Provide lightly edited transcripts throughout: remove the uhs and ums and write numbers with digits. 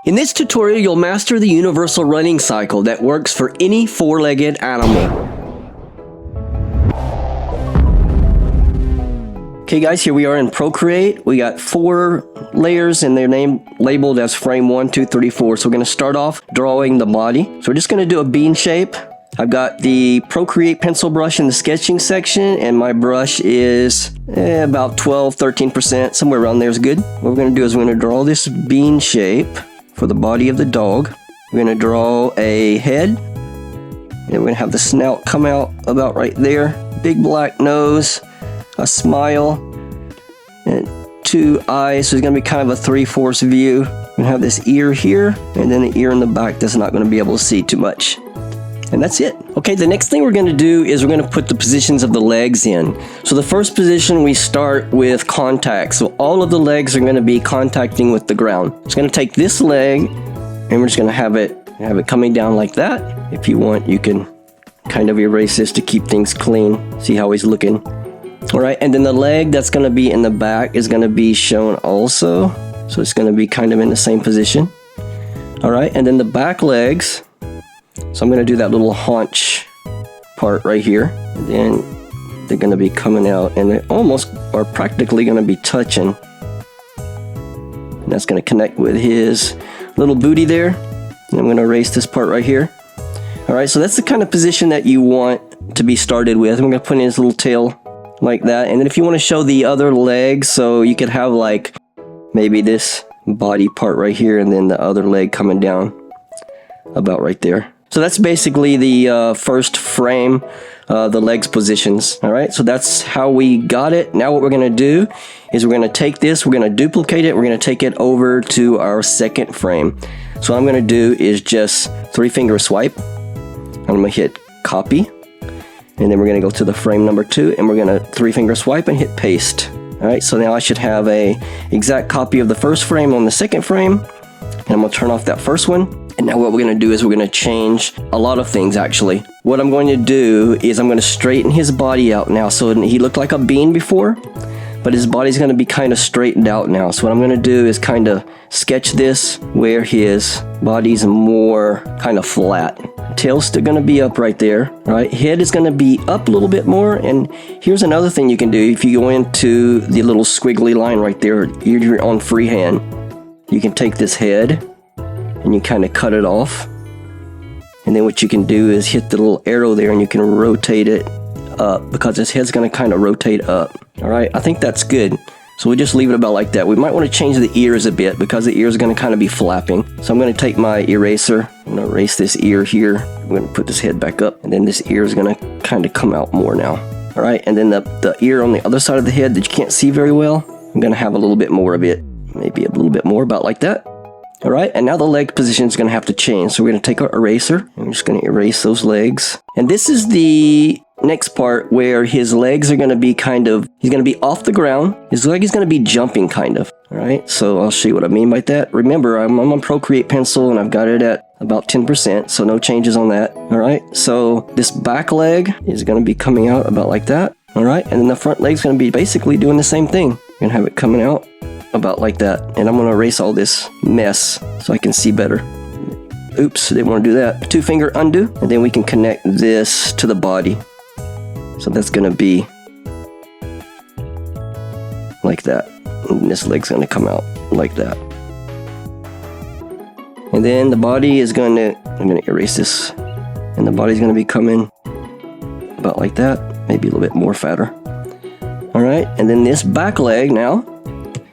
In this tutorial, you'll master the universal running cycle that works for any four-legged animal. Okay guys, here we are in Procreate. We got 4 layers and they're labeled as frame 1, 2, 3, 4. So we're going to start off drawing the body. So we're just going to do a bean shape. I've got the Procreate pencil brush in the sketching section, and my brush is about 12-13%, somewhere around there is good. What we're going to do is we're going to draw this bean shape for the body of the dog. We're going to draw a head, and we're going to have the snout come out about right there. Big black nose, a smile, and 2 eyes. So it's going to be kind of a 3/4 view. We're going to have this ear here, and then the ear in the back that's not going to be able to see too much. And that's it. Okay, the next thing we're going to do is we're going to put the positions of the legs in. So the first position, we start with contact. So all of the legs are going to be contacting with the ground. It's going to take this leg, and we're just going to have it coming down like that. If you want, you can kind of erase this to keep things clean. See how he's looking. All right, and then the leg that's going to be in the back is going to be shown also. So it's going to be kind of in the same position. All right, and then the back legs. So I'm going to do that little haunch part right here. And then they're going to be coming out, and they almost are practically going to be touching. And that's going to connect with his little booty there. And I'm going to erase this part right here. All right, so that's the kind of position that you want to be started with. I'm going to put in his little tail like that. And then if you want to show the other leg, so you could have like maybe this body part right here, and then the other leg coming down about right there. So that's basically the first frame, the legs positions. All right, so that's how we got it. Now what we're going to do is we're going to take this, we're going to duplicate it, we're going to take it over to our second frame. So what I'm going to do is just 3-finger swipe. I'm going to hit copy, and then we're going to go to the frame number 2, and we're going to 3-finger swipe and hit paste. All right, so now I should have a exact copy of the first frame on the second frame, and I'm going to turn off that first one. And now what we're going to do is we're going to change a lot of things actually. What I'm going to do is I'm going to straighten his body out now. So he looked like a bean before, but his body's going to be kind of straightened out now. So what I'm going to do is kind of sketch this where his body's more kind of flat. Tail's still going to be up right there, right? Head is going to be up a little bit more. And here's another thing you can do. If you go into the little squiggly line right there, you're on freehand. You can take this head and you kind of cut it off, and then what you can do is hit the little arrow there and you can rotate it up, because his head's going to kind of rotate up. All right, I think that's good. So we just leave it about like that. We might want to change the ears a bit, because the ears are going to kind of be flapping. So I'm going to take my eraser, I'm going to erase this ear here. I'm going to put this head back up, and then this ear is going to kind of come out more now. All right, and then the ear on the other side of the head that you can't see very well, I'm going to have a little bit more of it, maybe a little bit more, about like that. All right, and now the leg position is going to have to change. So we're going to take our eraser, and we're just going to erase those legs. And this is the next part where his legs are going to be he's going to be off the ground. His leg is going to be jumping kind of. All right, so I'll show you what I mean by that. Remember, I'm on Procreate pencil, and I've got it at about 10%, so no changes on that. All right, so this back leg is going to be coming out about like that. All right, and then the front leg's going to be basically doing the same thing. We're going to have it coming out about like that. And I'm going to erase all this mess so I can see better. Oops, didn't want to do that. 2-finger undo, and then we can connect this to the body. So that's going to be like that. And this leg's going to come out like that. And then the body is going to, I'm going to erase this, and the body's going to be coming about like that, maybe a little bit more fatter. All right, and then this back leg now,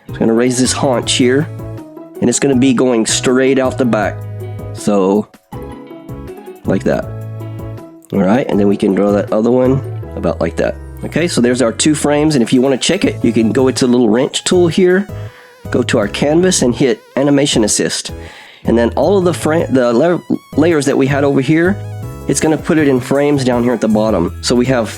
I'm going to raise this haunch here, and it's going to be going straight out the back. So, like that. All right, and then we can draw that other one about like that. Okay, so there's our 2 frames, and if you want to check it, you can go into the little wrench tool here, go to our canvas, and hit Animation Assist. And then all of the layers that we had over here, it's going to put it in frames down here at the bottom. So we have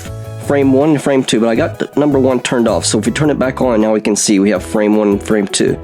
frame 1 and frame 2, but I got the number 1 turned off. So if we turn it back on, now we can see we have frame 1 and frame 2.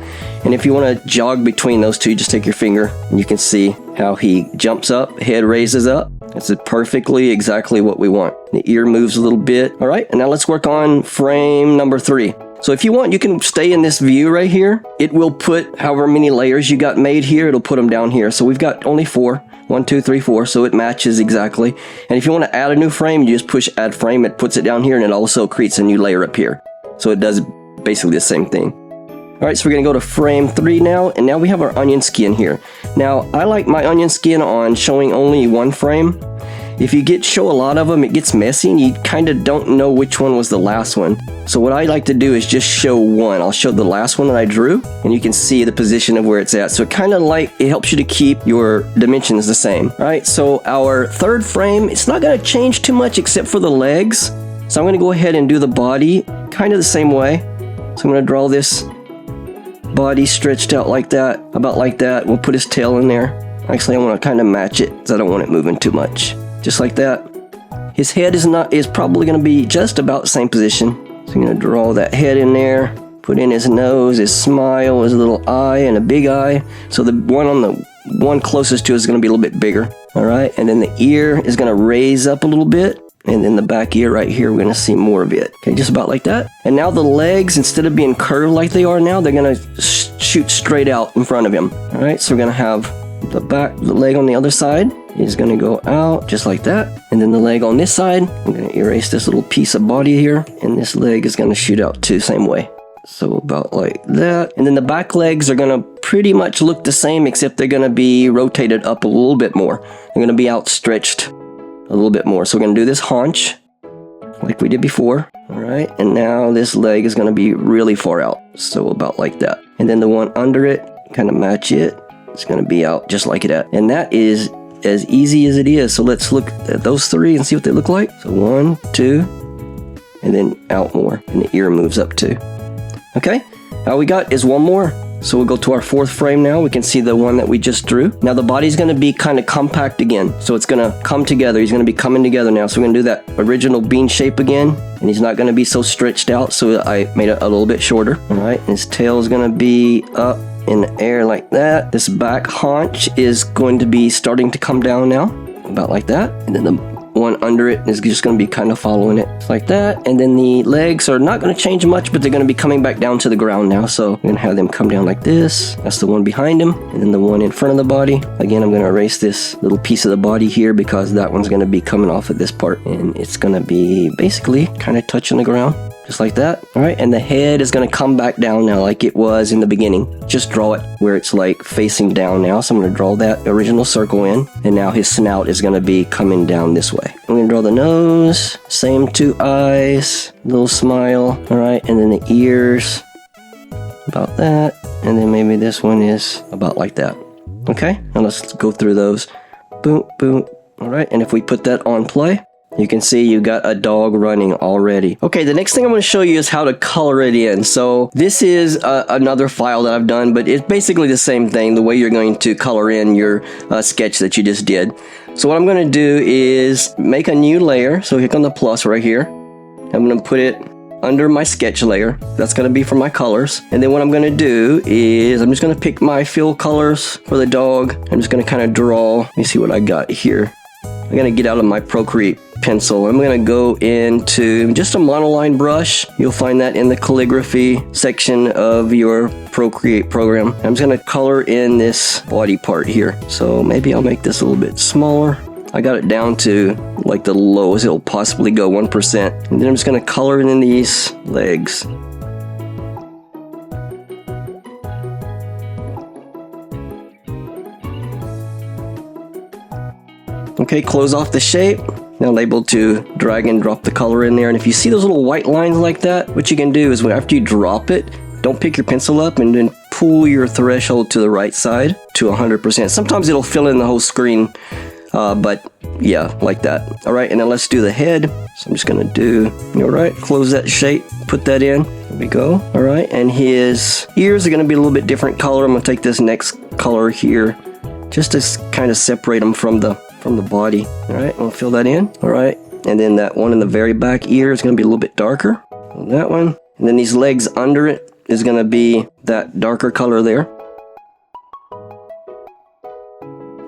And if you want to jog between those two, just take your finger and you can see how he jumps up, head raises up. That's perfectly exactly what we want. The ear moves a little bit. All right, and now let's work on frame number 3. So So if you want, you can stay in this view right here. It will put however many layers you got made here, it'll put them down here. So we've got only 4. 1, 2, 3, 4, so it matches exactly. And if you want to add a new frame, you just push add frame, it puts it down here, and it also creates a new layer up here. So it does basically the same thing. Alright, so we're going to go to frame 3 now, and now we have our onion skin here. Now, I like my onion skin on showing only one frame. If you show a lot of them, it gets messy, and you kind of don't know which one was the last one. So what I like to do is just show one. I'll show the last one that I drew, and you can see the position of where it's at. So it kind of it helps you to keep your dimensions the same. Alright, so our third frame, it's not going to change too much except for the legs. So I'm going to go ahead and do the body kind of the same way. So I'm going to draw this body stretched out like that, about like that. We'll put his tail in there. Actually, I want to kind of match it because I don't want it moving too much. Just like that. His head is probably going to be just about the same position. So I'm going to draw that head in there, put in his nose, his smile, his little eye, and a big eye. So the one closest to it is going to be a little bit bigger. All right, and then the ear is going to raise up a little bit. And then the back ear right here, we're going to see more of it. Okay, just about like that. And now the legs, instead of being curved like they are now, they're going to shoot straight out in front of him. All right, so we're going to have the leg on the other side is going to go out just like that. And then the leg on this side, I'm going to erase this little piece of body here. And this leg is going to shoot out too, same way. So about like that. And then the back legs are going to pretty much look the same, except they're going to be rotated up a little bit more. They're going to be outstretched a little bit more. So we're going to do this haunch like we did before. All right, and now this leg is going to be really far out, so about like that. And then the one under it, kind of match it. It's going to be out just like that. And that is as easy as it is. So let's look at those 3 and see what they look like. So 1, 2, and then out more, and the ear moves up too. Okay, all we got is one more. So we'll go to our 4th frame now. We can see the one that we just drew. Now the body's going to be kind of compact again. So it's going to come together. He's going to be coming together now. So we're going to do that original bean shape again. And he's not going to be so stretched out. So I made it a little bit shorter. All right. And his tail is going to be up in the air like that. This back haunch is going to be starting to come down now. About like that. And then the one under it is just going to be kind of following it. Just like that. And then the legs are not going to change much, but they're going to be coming back down to the ground now. So we're going to have them come down like this. That's the one behind him. And then the one in front of the body. Again, I'm going to erase this little piece of the body here because that one's going to be coming off at this part. And it's going to be basically kind of touching the ground. Just like that. All right, and the head is going to come back down now like it was in the beginning. Just draw it where it's like facing down now. So I'm going to draw that original circle in. And now his snout is going to be coming down this way. I'm going to draw the nose. Same 2 eyes. Little smile. All right, and then the ears. About that. And then maybe this one is about like that. Okay, now let's go through those. Boom, boom. All right, and if we put that on play, you can see you got a dog running already. Okay, the next thing I'm going to show you is how to color it in. So this is another file that I've done, but it's basically the same thing, the way you're going to color in your sketch that you just did. So what I'm going to do is make a new layer. So click on the plus right here. I'm going to put it under my sketch layer. That's going to be for my colors. And then what I'm going to do is I'm just going to pick my fill colors for the dog. I'm just going to kind of draw. Let me see what I got here. I'm going to get out of my Procreate pencil. I'm going to go into just a monoline brush. You'll find that in the calligraphy section of your Procreate program. I'm just going to color in this body part here. So maybe I'll make this a little bit smaller. I got it down to like the lowest it'll possibly go, 1%. And then I'm just going to color in these legs. Okay, close off the shape. Now I'm able to drag and drop the color in there. And if you see those little white lines like that, what you can do is after you drop it, don't pick your pencil up and then pull your threshold to the right side to 100%. Sometimes it'll fill in the whole screen, but yeah, like that. All right, and then let's do the head. So I'm just gonna do, all right, close that shape, put that in. There we go. All right, and his ears are gonna be a little bit different color. I'm gonna take this next color here just to kind of separate them from the body. All right, I'll fill that in. All right, and then that one in the very back ear is going to be a little bit darker. That one, and then these legs under it is going to be that darker color there.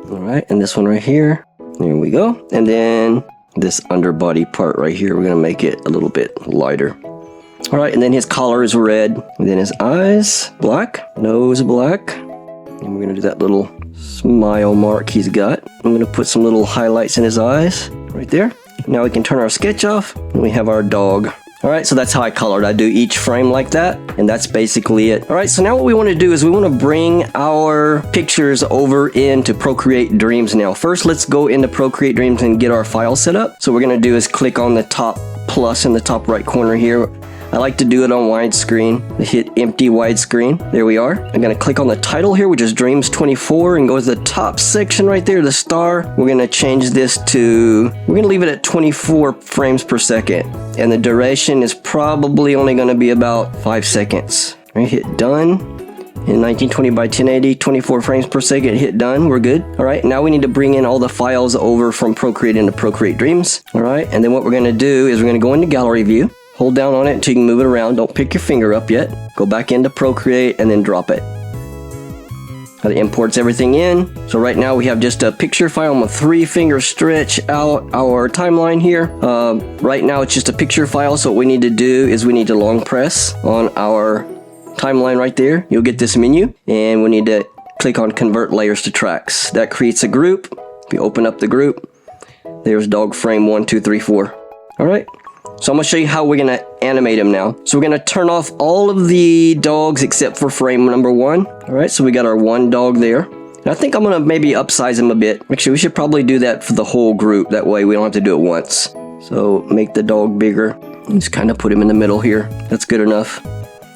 All right, and this one right here. There we go. And then this underbody part right here, we're going to make it a little bit lighter. All right, and then his collar is red. And then his eyes, black. Nose, black. And we're gonna do that little smile mark he's got. I'm gonna put some little highlights in his eyes, right there. Now we can turn our sketch off, and we have our dog. All right, so that's how I colored. I do each frame like that, and that's basically it. All right, so now what we want to do is we want to bring our pictures over into Procreate Dreams now. First, let's go into Procreate Dreams and get our file set up. So what we're going to do is click on the top plus in the top right corner here. I like to do it on widescreen. Hit empty widescreen. There we are. I'm going to click on the title here, which is Dreams 24, and go to the top section right there, the star. We're going to change this to, we're going to leave it at 24 frames per second. And the duration is probably only going to be about 5 seconds. All right, hit done. In 1920 by 1080, 24 frames per second, hit done, we're good. All right, now we need to bring in all the files over from Procreate into Procreate Dreams. All right, and then what we're gonna do is we're gonna go into Gallery View, hold down on it until you can move it around. Don't pick your finger up yet. Go back into Procreate and then drop it. That imports everything in. So right now we have just a picture file. I'm gonna 3-finger stretch out our timeline here. Right now it's just a picture file, so what we need to do is we need to long press on our timeline right there. You'll get this menu, and we need to click on Convert Layers to Tracks. That creates a group. If you open up the group, there's dog frame 1, 2, 3, 4. All right. So I'm going to show you how we're going to animate them now. So we're going to turn off all of the dogs except for frame number 1. All right, so we got our one dog there. And I think I'm going to maybe upsize him a bit. Actually, we should probably do that for the whole group. That way we don't have to do it once. So make the dog bigger. Just kind of put him in the middle here. That's good enough.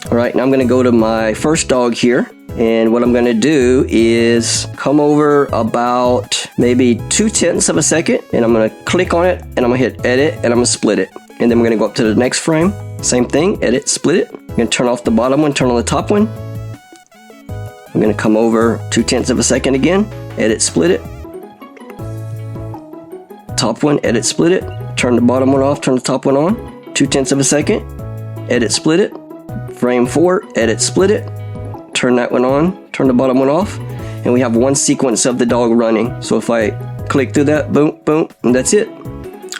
All right, now I'm going to go to my first dog here. And what I'm going to do is come over about maybe 0.2 of a second. And I'm going to click on it, and I'm going to hit edit, and I'm going to split it. And then we're going to go up to the next frame. Same thing, edit, split it. I'm going to turn off the bottom one, turn on the top one. I'm going to come over 0.2 of a second again, edit, split it. Top one, edit, split it. Turn the bottom one off, turn the top one on. 0.2 of a second, edit, split it. Frame 4, edit, split it. Turn that one on, turn the bottom one off. And we have one sequence of the dog running. So if I click through that, boom, boom, and that's it.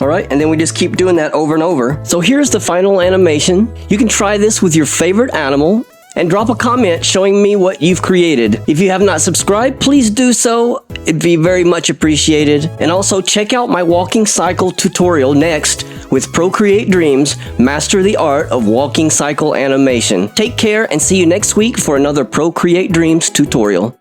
All right, and then we just keep doing that over and over. So here's the final animation. You can try this with your favorite animal and drop a comment showing me what you've created. If you have not subscribed, please do so. It'd be very much appreciated. And also check out my walking cycle tutorial next with Procreate Dreams, master the art of walking cycle animation. Take care and see you next week for another Procreate Dreams tutorial.